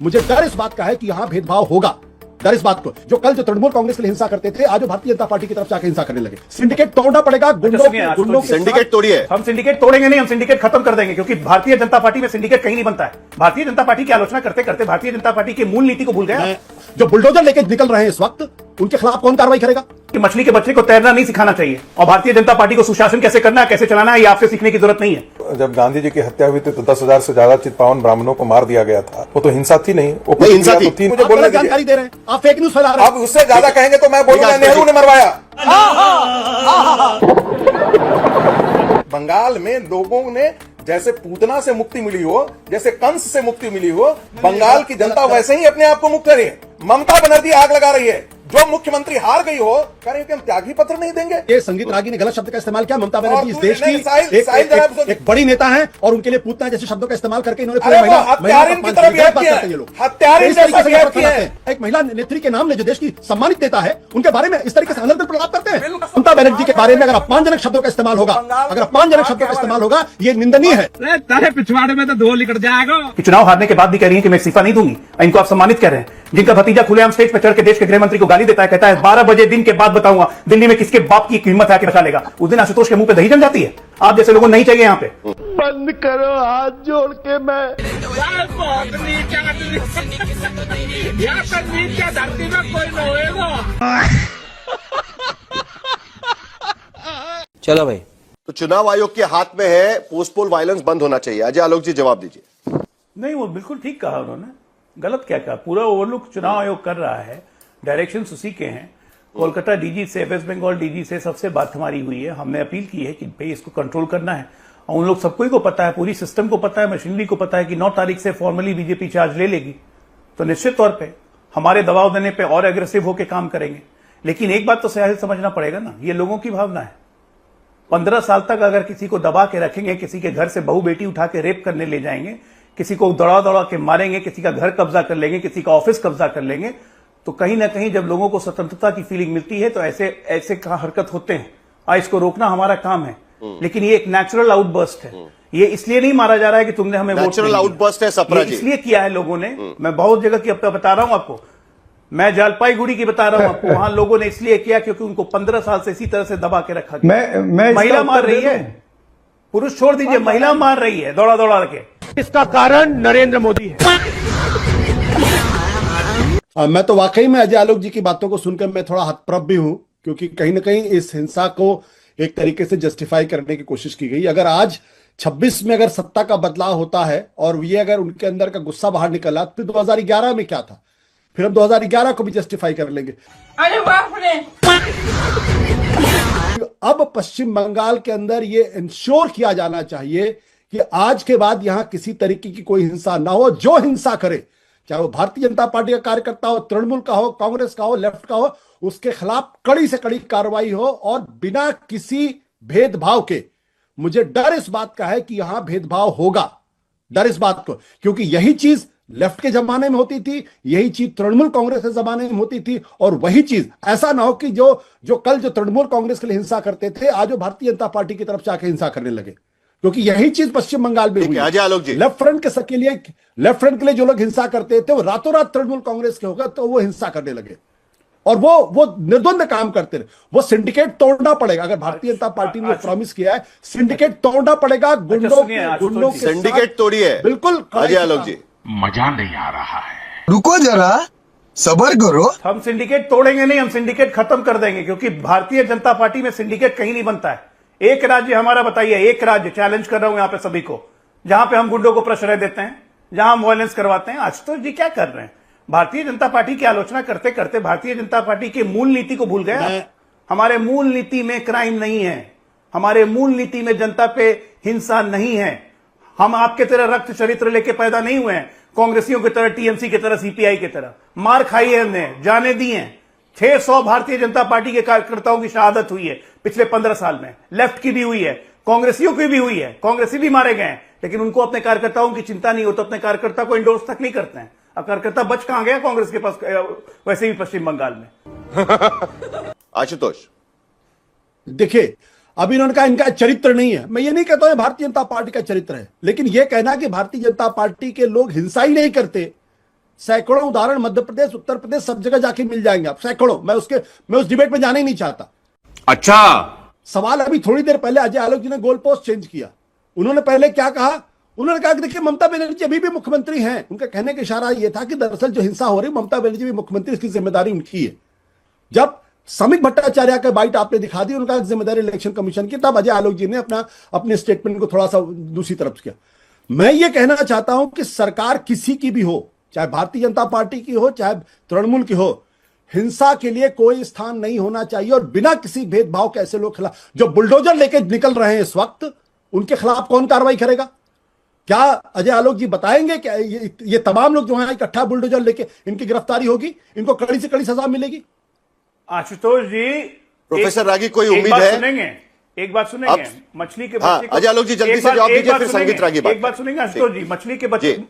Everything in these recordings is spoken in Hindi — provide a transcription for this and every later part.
मुझे डर इस बात का है कि यहां भेदभाव होगा। डर इस बात को जो कल जो तृणमूल कांग्रेस के लिए हिंसा करते थे, आज वो भारतीय जनता पार्टी की तरफ जाकर हिंसा करने लगे। सिंडिकेट तोड़ना पड़ेगा। गुंडों सिंडिकेट तोड़िए। हम सिंडिकेट तोड़ेंगे नहीं, हम सिंडिकेट खत्म कर देंगे, क्योंकि भारतीय जनता पार्टी में सिंडिकेट कहीं नहीं बनता है। भारतीय जनता पार्टी की आलोचना करते करते भारतीय जनता पार्टी की मूल नीति को भूल गए। जो बुलडोजर लेके निकल रहे हैं इस वक्त, उनके खिलाफ कौन कार्रवाई करेगा? कि मछली के बच्चे को तैरना नहीं सिखाना चाहिए, और भारतीय जनता पार्टी को सुशासन कैसे करना है, कैसे चलाना है, ये आपसे सीखने की जरूरत नहीं है। जब गांधी जी की हत्या हुई थी तो 10,000 से ज्यादा चित्पावन ब्राह्मणों को मार दिया गया था। वो तो हिंसा थी नहीं, वो नहीं, हिंसा थी। मुझे आप बोलने गलत जानकारी दे रहे हैं, आप फेक न्यूज फैला रहे हैं। आप उससे ज्यादा कहेंगे तो मैं बोलूंगा नेहरू ने मरवाया। बंगाल में लोगों ने जैसे पूतना से मुक्ति मिली हो, जैसे कंस से मुक्ति मिली हो, बंगाल की जनता वैसे ही अपने आप को मुक्त करे। ममता बनर्जी आग लगा रही है। जो मुख्यमंत्री हार गई हो, करें कि हम त्यागी पत्र नहीं देंगे। ये संगीत रागी ने गलत शब्द का इस्तेमाल किया। ममता बनर्जी इस देश की एक बड़ी नेता है और उनके लिए पूतना जैसे शब्दों का इस्तेमाल करके इन्होंने हत्यारिन की तरफ एक महिला नेत्री के नाम ने जो देश की सम्मानित नेता है, उनके बारे में इस तरीके से अनर्गल प्रलाप करते हैं। ममता बनर्जी के बारे में अगर अपमानजनक शब्दों का इस्तेमाल होगा, ये निंदनीय है। पिछवाड़े में तो धोल निकल जाएगा। चुनाव हारने के बाद भी कह रही है कि मैं इस्तीफा नहीं दूंगी। इनको आप सम्मानित कर रहे हैं। जिनका भतीजा खुलेआम स्टेज पर चढ़ के देश के गृह मंत्री को गाली देता है, कहता है 12 बजे दिन के बाद बताऊंगा दिल्ली में किसके बाप की कीमत है, रखा लेगा। उस दिन आशुतोष के मुंह पे दही जम जाती है। आप जैसे लोगों नहीं चाहिए यहाँ पे। बंद करो हाथ जोड़ के। मैं धरती में कोई न होएगा। चलो भाई, तो चुनाव आयोग के हाथ में है, पोस्टपोल वायलेंस बंद होना चाहिए। अजय आलोक जी जवाब दीजिए। नहीं, वो बिल्कुल ठीक कहा उन्होंने। गलत क्या कहा? पूरा ओवरलुक चुनाव आयोग कर रहा है। डायरेक्शन उसी के हैं। कोलकाता डीजी से, वेस्ट बंगाल डीजी से सबसे बात हमारी हुई है। हमने अपील की है कि भाई इसको कंट्रोल करना है। और उन लोग सबको ही को पता है, पूरी सिस्टम को पता है, मशीनरी को पता है कि 9 तारीख से फॉर्मली बीजेपी चार्ज ले लेगी। तो निश्चित तौर पे हमारे दबाव देने पे और एग्रेसिव होकर काम करेंगे। लेकिन एक बात तो सही समझना पड़ेगा ना, ये लोगों की भावना है। 15 साल तक अगर किसी को दबा के रखेंगे, किसी के घर से बहू बेटी उठा के रेप करने ले जाएंगे, किसी को दौड़ा दौड़ा के मारेंगे, किसी का घर कब्जा कर लेंगे, किसी का ऑफिस कब्जा कर लेंगे, तो कहीं ना कहीं जब लोगों को स्वतंत्रता की फीलिंग मिलती है तो ऐसे हरकत होते हैं। इसको रोकना हमारा काम है। लेकिन ये एक नेचुरल आउटबर्स्ट है। ये इसलिए नहीं मारा जा रहा है कि तुमने हमें नेचुरल आउटबर्स्ट है सपना जी। इसलिए किया है लोगों ने। मैं बहुत जगह की बता रहा हूं आपको। मैं जलपाईगुड़ी की बता रहा हूं आपको। वहां लोगों ने इसलिए किया क्योंकि उनको 15 साल से इसी तरह से दबा के रखा गया। महिला मार रही है, पुरुष छोड़ दीजिए, महिला मार रही है दौड़ा दौड़ा के। इसका कारण नरेंद्र मोदी है। मैं तो वाकई में अजय आलोक जी की बातों को सुनकर मैं थोड़ा हतप्रभ भी हूं, क्योंकि कहीं ना कहीं इस हिंसा को एक तरीके से जस्टिफाई करने की कोशिश की गई। अगर आज 26 में अगर सत्ता का बदलाव होता है और ये अगर उनके अंदर का गुस्सा बाहर निकला, फिर 2011 में क्या था, फिर हम 2011 को भी जस्टिफाई कर लेंगे। अरे बाप रे! अब पश्चिम बंगाल के अंदर ये इंश्योर किया जाना चाहिए कि आज के बाद यहां किसी तरीके की कोई हिंसा ना हो। जो हिंसा करे, चाहे वो भारतीय जनता पार्टी का कार्यकर्ता हो, तृणमूल का हो, कांग्रेस का हो, लेफ्ट का हो, उसके खिलाफ कड़ी से कड़ी कार्रवाई हो और बिना किसी भेदभाव के। मुझे डर इस बात का है कि यहां भेदभाव होगा। डर इस बात को, क्योंकि यही चीज लेफ्ट के जमाने में होती थी, यही चीज तृणमूल कांग्रेस के जमाने में होती थी, और वही चीज ऐसा ना हो कि जो कल जो तृणमूल कांग्रेस के लिए हिंसा करते थे, आज वो भारतीय जनता पार्टी की तरफ जाकर हिंसा करने लगे। क्योंकि यही चीज पश्चिम बंगाल में हुई। अजय आलोक जी, लेफ्ट फ्रंट के लिए जो लोग हिंसा करते थे, वो रातों रात तृणमूल कांग्रेस के होगा तो वो हिंसा करने लगे और वो निर्द्वंद काम करते रहे। वो सिंडिकेट तोड़ना पड़ेगा। अगर भारतीय जनता पार्टी ने प्रॉमिस किया है, सिंडिकेट तोड़ना पड़ेगा। गुंडों के सिंडिकेट तोड़िए। बिल्कुल अजय आलोक जी, मजा नहीं आ रहा है। रुको जरा, सबर करो। हम सिंडिकेट तोड़ेंगे नहीं, हम सिंडिकेट खत्म कर देंगे, क्योंकि भारतीय जनता पार्टी में सिंडिकेट कहीं नहीं बनता है। एक राज्य हमारा बताइए, एक राज्य, चैलेंज कर रहा हूं यहां पे सभी को, जहां पे हम गुंडों को प्रश्रय देते हैं, जहां हम वायलेंस करवाते हैं। आज तो जी क्या कर रहे हैं? भारतीय जनता पार्टी की आलोचना करते करते भारतीय जनता पार्टी की मूल नीति को भूल गए। हमारे मूल नीति में क्राइम नहीं है, हमारे मूल नीति में जनता पे हिंसा नहीं है। हम आपके तरह रक्त चरित्र लेके पैदा नहीं हुए हैं, कांग्रेसियों की तरह, टीएमसी की तरह, सीपीआई की तरह। मार खाई है हमने, जाने दी है। 600 भारतीय जनता पार्टी के कार्यकर्ताओं की शहादत हुई है पिछले 15 साल में। लेफ्ट की भी हुई है, कांग्रेसियों की भी हुई है, कांग्रेसी भी मारे गए हैं। लेकिन उनको अपने कार्यकर्ताओं की चिंता नहीं हो, तो अपने कार्यकर्ता को इंडोर्स तक नहीं करते हैं। अब कार्यकर्ता बच कहां गया कांग्रेस के पास, वैसे भी पश्चिम बंगाल में। आशुतोष देखिए, अभी इन्होंने कहा इनका चरित्र नहीं है। मैं ये नहीं कहता हूं भारतीय जनता पार्टी का चरित्र है, लेकिन यह कहना कि भारतीय जनता पार्टी के लोग हिंसा ही नहीं करते, सैकड़ों उदाहरण मध्य प्रदेश, उत्तर प्रदेश, सब जगह जाके मिल जाएंगे आप, सैकड़ों। मैं उस डिबेट में जाना ही नहीं चाहता। अच्छा, सवाल अभी थोड़ी देर पहले अजय आलोक जी ने गोल पोस्ट चेंज किया। उन्होंने पहले क्या कहा? उन्होंने कहा कि देखिए ममता बनर्जी अभी भी मुख्यमंत्री हैं। उनका कहने का इशारा यह था कि दरअसल जो हिंसा हो रही, ममता बनर्जी भी मुख्यमंत्री, इसकी जिम्मेदारी उनकी है। जब समित भट्टाचार्य का बाइट आपने दिखा दी, उनका जिम्मेदारी इलेक्शन कमीशन की, तब अजय आलोक जी ने अपने स्टेटमेंट को थोड़ा सा दूसरी तरफ किया। मैं ये कहना चाहता हूं कि सरकार किसी की भी हो, चाहे भारतीय जनता पार्टी की हो, चाहे तृणमूल की हो, हिंसा के लिए कोई स्थान नहीं होना चाहिए। और बिना किसी भेदभाव के ऐसे लोग खिलाफ, जो बुलडोजर लेके निकल रहे हैं इस वक्त, उनके खिलाफ कौन कार्रवाई करेगा? क्या अजय आलोक जी बताएंगे कि ये तमाम लोग जो हैं इकट्ठा बुलडोजर लेके, इनकी गिरफ्तारी होगी, इनको कड़ी से कड़ी सजा मिलेगी? आशुतोष जी, प्रोफेसर रागी, कोई एक उम्मीद बात है? सुनेंगे, एक बात सुनेंगे। मछली के हाँ, बच्चे को, अजय आलोक जी जल्दी एक से बात- जवाब एक दीजिए, बात फिर सुनेंगे, संगीत रागी बात एक बात सुनेंगे आशुतोष जी। मछली के बच्चे, जी।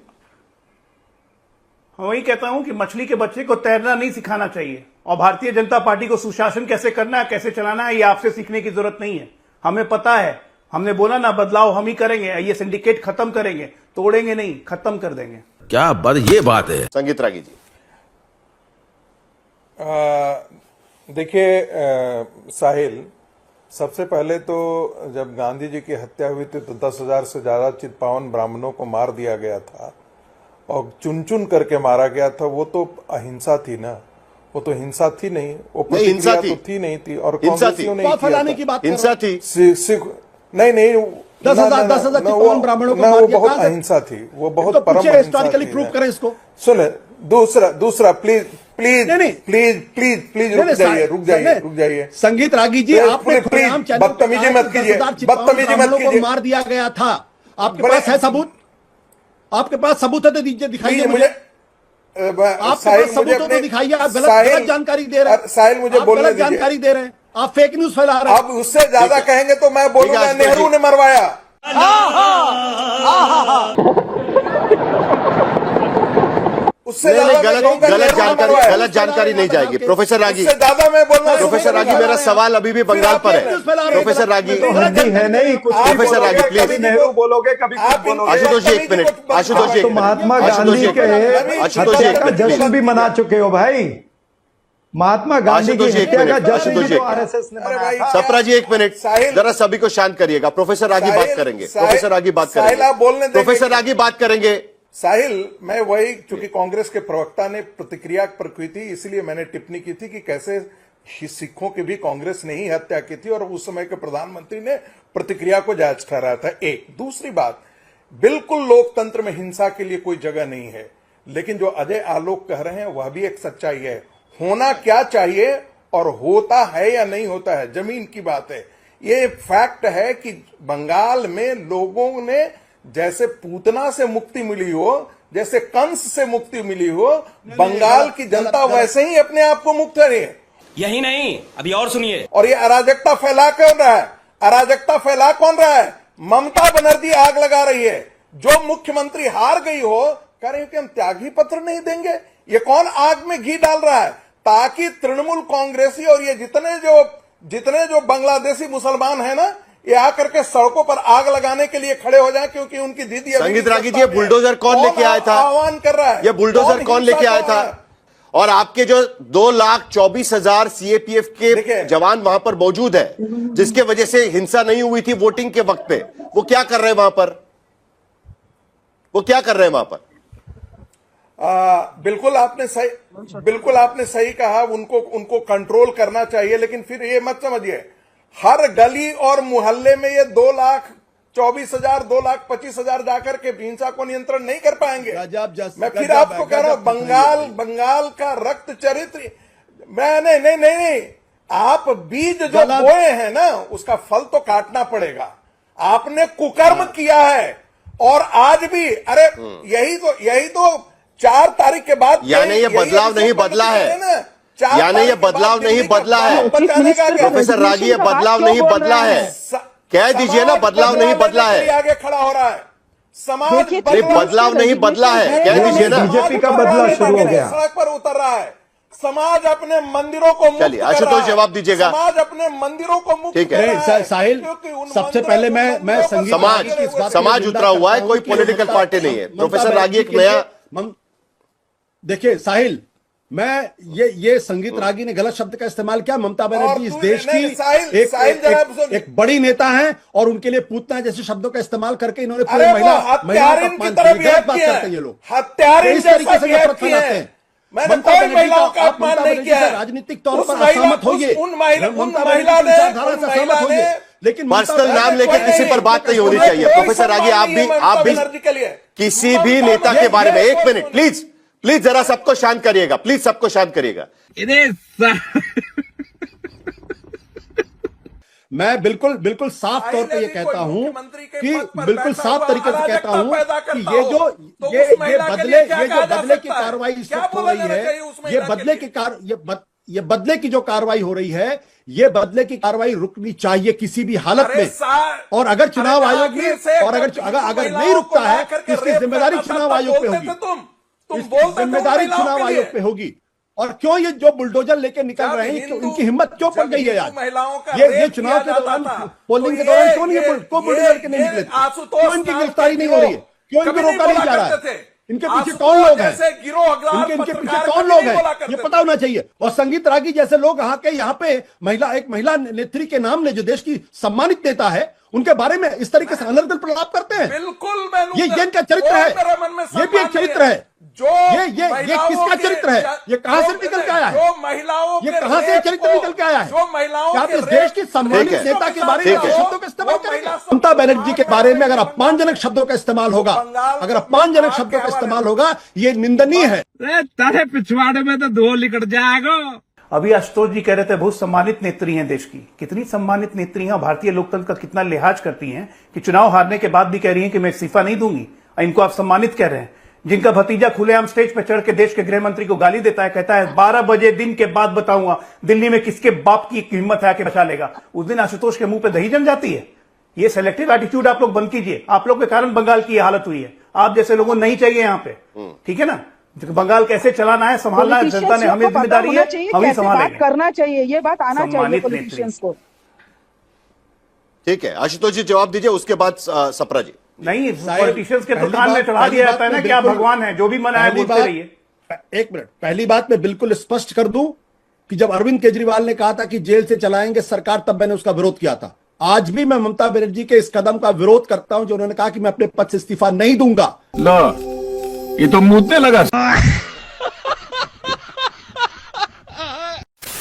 वही कहता हूं कि मछली के बच्चे को तैरना नहीं सिखाना चाहिए, और भारतीय जनता पार्टी को सुशासन कैसे करना है, कैसे चलाना है, ये आपसे सीखने की जरूरत नहीं है। हमें पता है, हमने बोला ना, बदलाव हम ही करेंगे। ये सिंडिकेट खत्म करेंगे, तोड़ेंगे नहीं, खत्म कर देंगे। क्या ये बात है। संगीत रागी जी। देखिए साहिल, सबसे पहले तो जब गांधी जी की हत्या हुई थी तो 10,000 से ज्यादा चितपावन ब्राह्मणों को मार दिया गया था और चुन चुन करके मारा गया था। वो तो अहिंसा थी ना, वो तो हिंसा थी नहीं, वो हिंसा प्रतिक्रिया थी। तो थी नहीं थी। और हिंसा कांग्रेसियों थी। ने फैलाने की बात हिंसा थी। नहीं 10,000 चितपावन ब्राह्मणों को मार वो दिया। बहुत कहां से? अहिंसा थी, वो बहुत तो परम पूछिए, अहिंसा हिस्टोरिकली थी। प्रूव करें इसको। सुने, दूसरा प्लीज प्लीज नहीं, नहीं। प्लीज प्लीज प्लीज नहीं, नहीं, रुक जाइए। संगीत रागी जी, प्लीज, आपने प्लीज, खुलेआम चैनल पे बदतमीजी कहा मत कि कीजिए, 10,000 चितपावन बदतमीजी मत ब्राह्मणों को कीजिए। मार दिया गया था। आपके बड़े- पास है सबूत? आपके पास सबूत है तो दीजिए, दिखाइए मुझे। आपके साहिल, पास सबूत मुझे हो तो अपने- दिखाइए। आप साहिल- गलत जानकारी दे रहे हैं। साहिल, मुझे आप बोलने गलत दीजिए। जानकारी दे रहे हैं, आप फेक न्यूज फैला रहे हैं। अब उससे ज्यादा कहेंगे तो मैं बोलूंगा आशुतोष नेहरू जी। ने मरवाया। उससे नहीं, ज्यादा मैं कहूंगा गलत नेहरू ने मरवाया। जानकारी नहीं जाएगी। प्रोफेसर रागी, उससे ज्यादा मैं बोलना प्रोफेसर रागी, मेरा सवाल अभी भी बंगाल पर है। प्रोफेसर रागी, है नहीं कुछ। आप प्रोफेसर रागी, बोलोगे, प्लीज। कभी नेहरू बोलोगे, कभी आप कुछ बोलोगे। आशुतोष जी एक मिनट, आशुतोष जी एक तो मिनट, महात्मा आशुतोष गांधी जी एक के मिनट, आशुतोष जी हत्या एक का मिनट, जश्न प्लीज। भी मना चुके हो भाई। महात्मा गांधी की आशुतोष जी एक हत्या का मिनट, जश्न आशुतोष भी जी तो एक मिनट। आरएसएस ने अरे मनाया भाई, था। सप्रा जी एक मिनट, साहिल- जरा सभी को शांत करिएगा। प्रोफेसर रागी बात करेंगे, प्रोफेसर रागी बात साहिल, आप बोलने करेंगे, देंगे। प्रोफेसर रागी बात करेंगे। साहिल, मैं वही, चूंकि कांग्रेस के प्रवक्ता ने प्रतिक्रिया पर की थी, इसलिए मैंने टिप्पणी की थी कि कैसे सिखों की भी कांग्रेस ने ही हत्या की थी और उस समय के प्रधानमंत्री ने प्रतिक्रिया को जायज ठहराया था। एक दूसरी बात, बिल्कुल लोकतंत्र में हिंसा के लिए कोई जगह नहीं है, लेकिन जो अजय आलोक कह रहे हैं वह भी एक सच्चाई है। होना क्या चाहिए और होता है या नहीं होता है, जमीन की बात है। ये फैक्ट है कि बंगाल में लोगों ने जैसे पूतना से मुक्ति मिली हो, जैसे कंस से मुक्ति मिली हो, बंगाल की जनता वैसे ही अपने आप को मुक्त है। यही नहीं, अभी और सुनिए। और ये अराजकता फैला कौन रहा है? अराजकता फैला कौन रहा है? ममता बनर्जी आग लगा रही है। जो मुख्यमंत्री हार गई हो, कह रही हो कि हम त्यागी पत्र नहीं देंगे। ये कौन आग में घी डाल रहा है? ताकि तृणमूल कांग्रेसी और ये जितने जो बांग्लादेशी मुसलमान है ना, ये आकर के सड़कों पर आग लगाने के लिए खड़े हो जाएं, क्योंकि उनकी दीदी संगीत रागी जी, ये बुलडोजर कौन लेके आया था? आह्वान कर रहा है, ये बुलडोजर कौन लेके आया था? और आपके जो 2,24,000 सीएपीएफ के देखिए, जवान वहां पर मौजूद है, जिसके वजह से हिंसा नहीं हुई थी वोटिंग के वक्त पे, वो क्या कर रहे हैं वहां पर? वो क्या कर रहे हैं वहां पर? बिल्कुल आपने सही कहा। उनको कंट्रोल करना चाहिए, लेकिन फिर ये मत समझिए हर गली और मोहल्ले में ये 2,24,000 2,25,000 जाकर के हिंसा को नियंत्रण नहीं कर पाएंगे। मैं फिर आपको कह रहा हूं, बंगाल का रक्त चरित्र, मैं नहीं, आप बीज जो बोए हैं ना, उसका फल तो काटना पड़ेगा। आपने कुकर्म किया है और आज भी, अरे यही तो 4 तारीख के बाद, यानी ये बदलाव नहीं बदला है, यानी ये बदलाव नहीं बदला है। प्रोफेसर रागी, ये बदलाव नहीं बदला है, कह दीजिए ना, बदलाव नहीं बदला है। आगे खड़ा हो रहा है समाज, बदलाव नहीं बदला है, कह दीजिए ना। बीजेपी का बदलाव शुरू हो गया। सड़क पर उतर रहा है समाज, अपने मंदिरों को मुक्त चलिए, कर आशुतोष रहा है। जवाब दीजिएगा। समाज अपने मंदिरों को मुक्त ठीक है। कर रहा है। साहिल, क्योंकि उन सबसे मंदिरों पहले को मैं मंदिरों को संगीत समाज की इस बात समाज की उतरा हुआ है, निंदा कोई करता हूं पॉलिटिकल कि पार्टी नहीं है। ममता प्रोफेसर बनर्जी रागी एक के लिए नया देखिए साहिल, मैं ये संगीत रागी ने गलत शब्द का इस्तेमाल किया। ममता बनर्जी इस देश की एक बड़ी नेता हैं और उनके लिए पूतना जैसे शब्दों का इस्तेमाल करके इन्होंने पूरी महिलाओं का अपमान किया। गलत बात करते हैं ये लोग, इस तरीके से नफरत फैलाते हैं। मैंने कोई महिलाओं का अपमान नहीं किया। राजनीतिक तौर पर असहमत होइए, लेकिन पर्सनल नाम लेके किसी पर बात नहीं होनी चाहिए। प्रोफेसर रागी, आप भी किसी भी नेता के बारे में, एक मिनट प्लीज प्लीज जरा सबको शांत करिएगा, प्लीज सबको शांत करिएगा। मैं बिल्कुल साफ तौर पे ये कहता हूं कि बिल्कुल साफ तरीके से कहता हूं कि ये बदले की कार्रवाई इस वक्त हो रही है, ये बदले की जो कार्रवाई हो रही है, ये बदले की कार्रवाई रुकनी चाहिए किसी भी हालत में। और अगर चुनाव आयोग ने और अगर नहीं रुकता है तो इसकी जिम्मेदारी चुनाव आयोग पे होगी, जिम्मेदारी चुनाव आयोग पे होगी। और क्यों ये जो बुलडोजर लेके निकल रहे हैं, इनकी हिम्मत क्यों पड़ गई है यार? ये चुनाव के दौरान, पोलिंग के दौरान क्यों बुलडोजर लेके नहीं निकले? क्यों इनकी गिरफ्तारी नहीं हो रही है? क्यों इनको रोका नहीं जा रहा है? इनके पीछे कौन लोग हैं? इनके पीछे कौन लोग हैं ये पता होना चाहिए। और संगीत रागी जैसे लोग यहाँ पे एक महिला नेत्री के नाम ने, जो देश की सम्मानित नेता है, उनके बारे में इस तरीके से अनर्गल प्रलाप करते हैं। बिल्कुल ये इनका चरित्र है, ये भी एक चरित्र है। ये किसका चरित्र है? ये कहां से निकल के आया है? ये कहां से चरित्र निकल के आया है? क्या आप इस देश की सम्मानित नेता के बारे में शब्दों का इस्तेमाल करेंगे? ममता बनर्जी के बारे में अगर अपमानजनक शब्दों का इस्तेमाल होगा, ये निंदनीय है। तारे पिछवाड़े में तो धो लिकड़ जाएगा। अभी आशुतोष जी कह रहे थे बहुत सम्मानित नेत्री हैं देश की। कितनी सम्मानित नेत्री हैं, भारतीय लोकतंत्र का कितना लिहाज करती हैं कि चुनाव हारने के बाद भी कह रही हैं कि मैं इस्तीफा नहीं दूंगी। इनको आप सम्मानित कह रहे हैं। जिनका भतीजा खुलेआम स्टेज पर चढ़ के देश के गृह मंत्री को गाली देता है, कहता है 12 बजे दिन के बाद बताऊंगा दिल्ली में किसके बाप की हिम्मत है कि बचा लेगा। उस दिन आशुतोष के मुंह पे दही जम जाती है। ये सेलेक्टिव एटीट्यूड आप लोग बंद कीजिए। आप लोग के कारण बंगाल की हालत हुई है। आप जैसे लोगों नहीं चाहिए यहाँ पे, ठीक है ना? बंगाल कैसे चलाना है, संभालना है, जनता ने हमें जिम्मेदारी है, हम ही संभालेंगे। करना चाहिए, ये बात आना चाहिए पॉलिटिशियंस को। ठीक है, आशुतोष जी जवाब दीजिए, उसके बाद सप्रा जी। नहीं, पॉलिटिशियंस के तो कान में चढ़ा दिया जाता है ना कि आप भगवान हैं, जो भी मना है बोलते रहिए। एक मिनट, पहली बात मैं बिल्कुल स्पष्ट कर दूं कि जब अरविंद केजरीवाल ने कहा था कि जेल से चलाएंगे सरकार, तब मैंने उसका विरोध किया था। आज भी मैं ममता बनर्जी के इस कदम का विरोध करता हूं जो उन्होंने कहा कि मैं अपने पद से इस्तीफा नहीं दूंगा। लो, ये तो मुद्दे लगा।